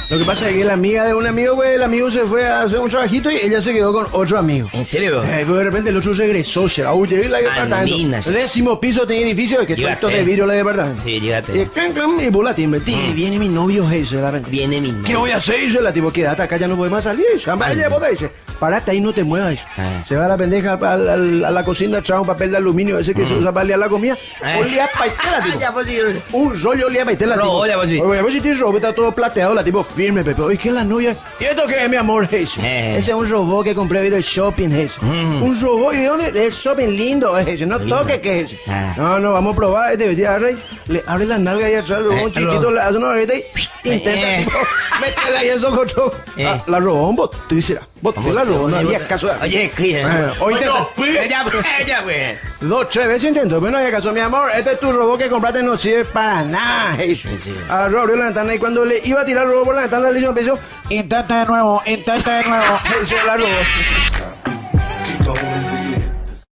Lo que pasa es que la amiga de un amigo, pues, el amigo se fue a hacer un trabajito y ella se quedó con otro amigo. ¿En serio? Pues de repente el otro regresó, se la huyó y la departamento. Andinas. El 10º piso de edificio, que Llegate. esto de vidrio la departamento. Sí, Y llegate. clan, clan, y vos la timbre. Viene mi novio, dice la repente. Viene mi ¿Qué novio. voy a hacer? Dice la tipo, quédate acá, ya no podemos salir. Vaya, vos dice, parate ahí, no te muevas. Dice. Ah. Se va la pendeja a la cocina, trae un papel de aluminio ese que se usa para liar la comida. Olía a paitela, tipo. Ya, pues sí. Un rollo olía a paitela, tipo. Robo, ya, pues sí. Oye, vos si tienes robot, está todo plateado, la tipo firme, Pepe. Oye, ¿qué es la novia? ¿Y esto qué es, mi amor? Dice. Ese es un robot que compré hoy del shopping, dice. Un robot, ¿y de dónde? Del shopping lindo, dice. No toque, ¿qué es? Ah. No, vamos a probar. Este vestido agarra, le abre la nalga y atrás, el robot chiquito, le hace una varita y intenta, tipo, métela ahí en su cocho. La robó un bot, te dice, bot, te la robó, no había caso. Oye, ¿qué? Hoy intenta. Ya, pues. 2, 3 veces intento, pero no había caso. Mi amor, este es tu robot que compraste, no sirve para nada. Eso. Sí. Abrió la ventana y cuando le iba a tirar el robot por la ventana, le hizo un peso. Intenta de nuevo. Se la robó.